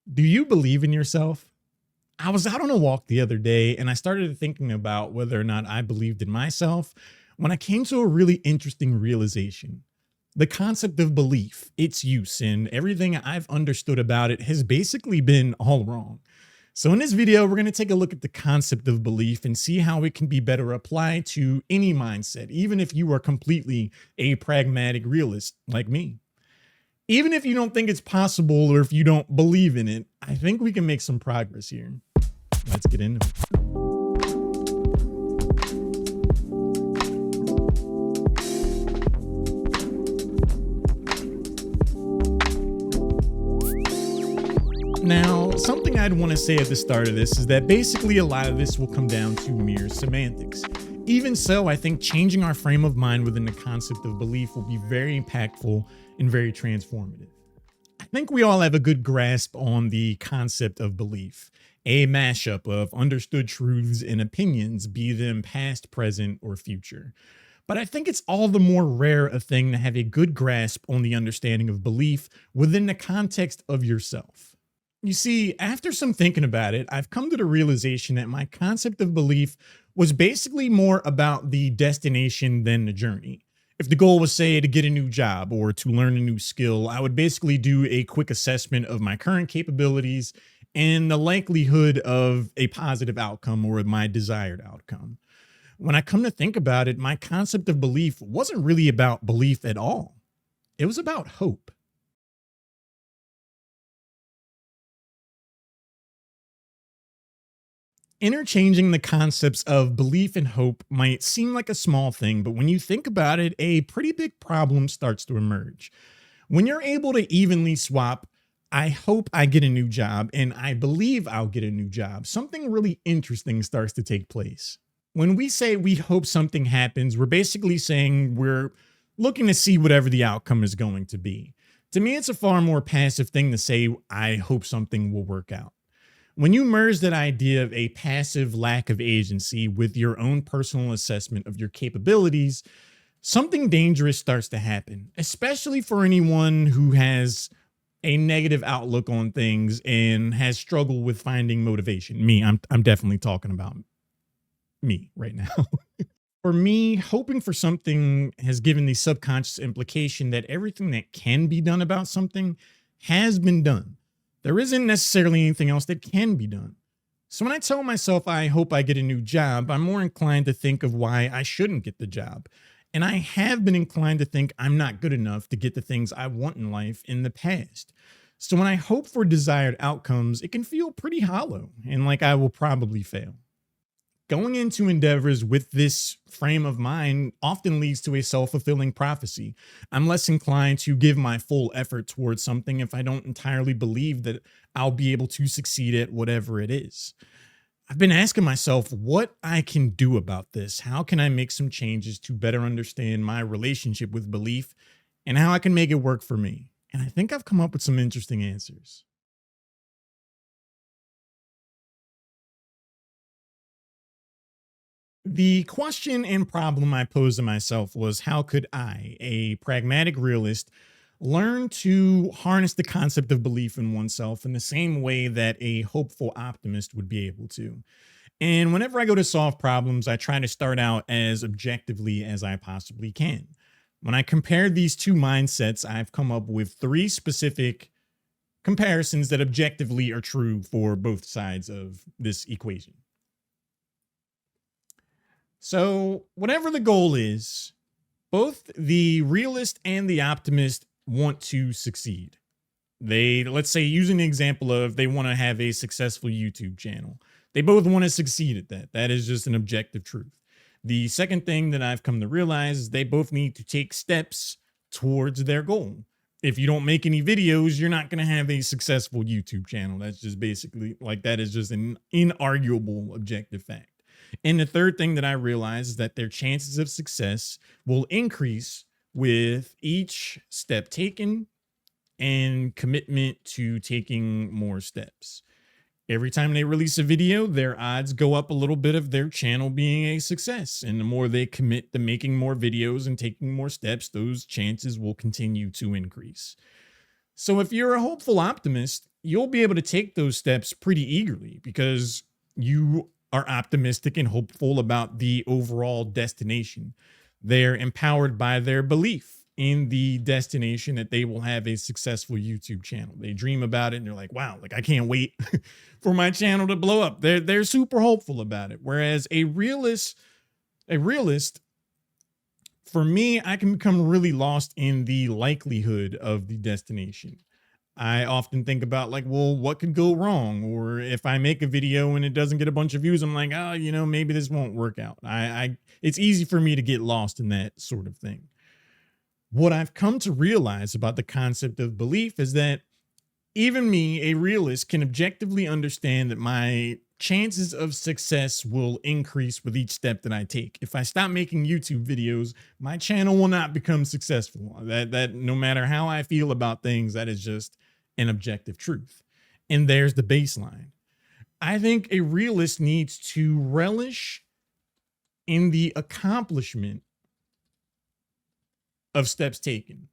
Do you believe in yourself? I was out on a walk the other day and I started thinking about whether or not I believed in myself when I came to a really interesting realization. The concept of belief, its use, and everything I've understood about it has basically been all wrong. So, in this video, we're going to take a look at the concept of belief and see how it can be better applied to any mindset, even if you are completely a pragmatic realist like me. Even if you don't think it's possible or if you don't believe in it, I think we can make some progress here. Let's get into it. Now, something I'd want to say at the start of this is that basically a lot of this will come down to mere semantics. Even so, I think changing our frame of mind within the concept of belief will be very impactful and very transformative. I think we all have a good grasp on the concept of belief, a mashup of understood truths and opinions, be them past, present, or future. But I think it's all the more rare a thing to have a good grasp on the understanding of belief within the context of yourself. You see, after some thinking about it, I've come to the realization that my concept of belief was basically more about the destination than the journey. If the goal was, say, to get a new job or to learn a new skill, I would basically do a quick assessment of my current capabilities and the likelihood of a positive outcome or my desired outcome. When I come to think about it, my concept of belief wasn't really about belief at all. It was about hope. Interchanging the concepts of belief and hope might seem like a small thing, but when you think about it, a pretty big problem starts to emerge. When you're able to evenly swap, I hope I get a new job and I believe I'll get a new job, something really interesting starts to take place. When we say we hope something happens, we're basically saying we're looking to see whatever the outcome is going to be. To me, it's a far more passive thing to say, I hope something will work out. When you merge that idea of a passive lack of agency with your own personal assessment of your capabilities, something dangerous starts to happen, especially for anyone who has a negative outlook on things and has struggled with finding motivation. I'm definitely talking about me right now. For me, hoping for something has given the subconscious implication that everything that can be done about something has been done. There isn't necessarily anything else that can be done. So when I tell myself I hope I get a new job, I'm more inclined to think of why I shouldn't get the job. And I have been inclined to think I'm not good enough to get the things I want in life in the past. So when I hope for desired outcomes, it can feel pretty hollow and like I will probably fail. Going into endeavors with this frame of mind often leads to a self-fulfilling prophecy. I'm less inclined to give my full effort towards something if I don't entirely believe that I'll be able to succeed at whatever it is. I've been asking myself what I can do about this. How can I make some changes to better understand my relationship with belief and how I can make it work for me? And I think I've come up with some interesting answers. The question and problem I posed to myself was how could I, a pragmatic realist, learn to harness the concept of belief in oneself in the same way that a hopeful optimist would be able to? And whenever I go to solve problems, I try to start out as objectively as I possibly can. When I compare these two mindsets, I've come up with three specific comparisons that objectively are true for both sides of this equation. So, whatever the goal is, both the realist and the optimist want to succeed. Let's say, using the example of they want to have a successful YouTube channel, they both want to succeed at that. That is just an objective truth. The second thing that I've come to realize is they both need to take steps towards their goal. If you don't make any videos, you're not going to have a successful YouTube channel. That's just basically like that is just an inarguable objective fact. And the third thing that I realized is that their chances of success will increase with each step taken and commitment to taking more steps. Every time they release a video, their odds go up a little bit of their channel being a success. And the more they commit to making more videos and taking more steps, those chances will continue to increase. So if you're a hopeful optimist, you'll be able to take those steps pretty eagerly because you are optimistic and hopeful about the overall destination. They're empowered by their belief in the destination that they will have a successful YouTube channel. They dream about it and they're like, wow, like I can't wait for my channel to blow up. They're super hopeful about it. Whereas a realist, for me, I can become really lost in the likelihood of the destination. I often think about like, well, what could go wrong? Or if I make a video and it doesn't get a bunch of views, I'm like, oh, maybe this won't work out. It's easy for me to get lost in that sort of thing. What I've come to realize about the concept of belief is that even me, a realist, can objectively understand that my chances of success will increase with each step that I take. If I stop making YouTube videos, my channel will not become successful. That no matter how I feel about things, that is just an objective truth. And there's the baseline. I think a realist needs to relish in the accomplishment of steps taken.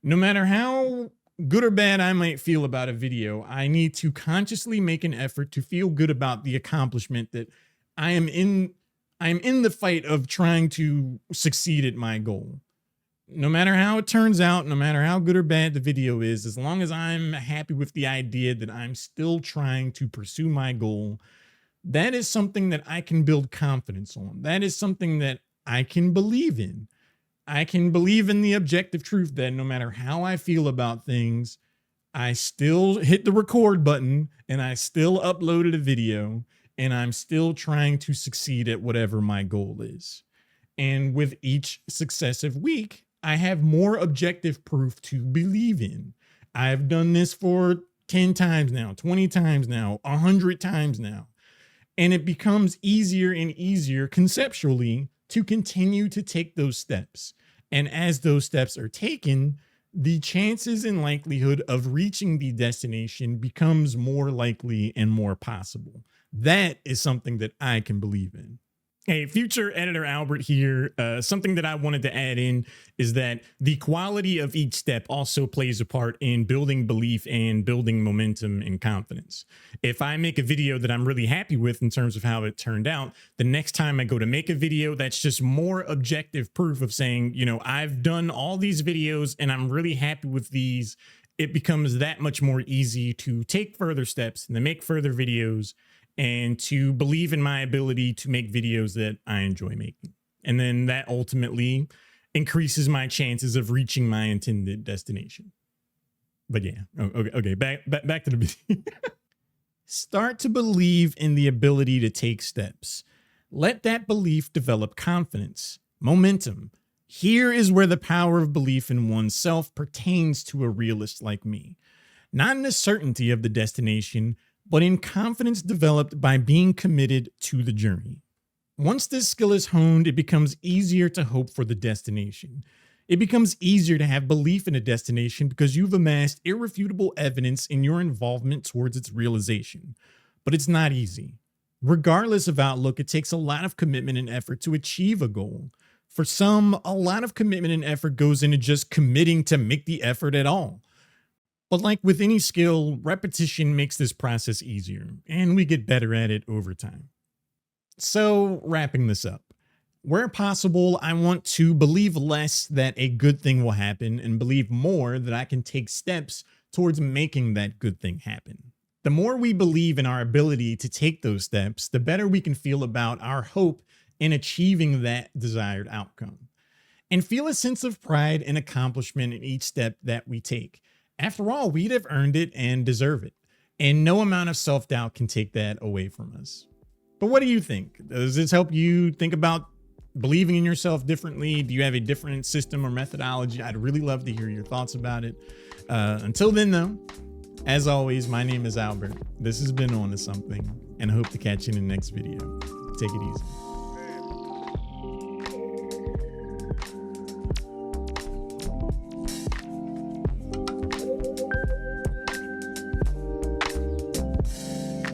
No matter how good or bad I might feel about a video, I need to consciously make an effort to feel good about the accomplishment that I am in the fight of trying to succeed at my goal. No matter how it turns out, no matter how good or bad the video is, as long as I'm happy with the idea that I'm still trying to pursue my goal, that is something that I can build confidence on. That is something that I can believe in. I can believe in the objective truth that no matter how I feel about things, I still hit the record button and I still uploaded a video and I'm still trying to succeed at whatever my goal is. And with each successive week, I have more objective proof to believe in. I've done this for 10 times now, 20 times now, 100 times now. And it becomes easier and easier conceptually to continue to take those steps. And as those steps are taken, the chances and likelihood of reaching the destination becomes more likely and more possible. That is something that I can believe in. Hey, future editor Albert here. Something that I wanted to add in is that the quality of each step also plays a part in building belief and building momentum and confidence. If I make a video that I'm really happy with in terms of how it turned out, the next time I go to make a video, that's just more objective proof of saying, I've done all these videos and I'm really happy with these. It becomes that much more easy to take further steps and to make further videos and to believe in my ability to make videos that I enjoy making. And then that ultimately increases my chances of reaching my intended destination. But yeah, okay, back to the video. Start to believe in the ability to take steps. Let that belief develop confidence, momentum. Here is where the power of belief in oneself pertains to a realist like me. Not in the certainty of the destination, but in confidence developed by being committed to the journey. Once this skill is honed, it becomes easier to hope for the destination. It becomes easier to have belief in a destination because you've amassed irrefutable evidence in your involvement towards its realization. But it's not easy. Regardless of outlook, it takes a lot of commitment and effort to achieve a goal. For some, a lot of commitment and effort goes into just committing to make the effort at all. But like with any skill, repetition makes this process easier, and we get better at it over time. So, wrapping this up, where possible, I want to believe less that a good thing will happen and believe more that I can take steps towards making that good thing happen. The more we believe in our ability to take those steps, the better we can feel about our hope in achieving that desired outcome. And feel a sense of pride and accomplishment in each step that we take. After all, we'd have earned it and deserve it. And no amount of self-doubt can take that away from us. But what do you think? Does this help you think about believing in yourself differently? Do you have a different system or methodology? I'd really love to hear your thoughts about it. Until then, though, as always, my name is Albert. This has been On to Something, and I hope to catch you in the next video. Take it easy.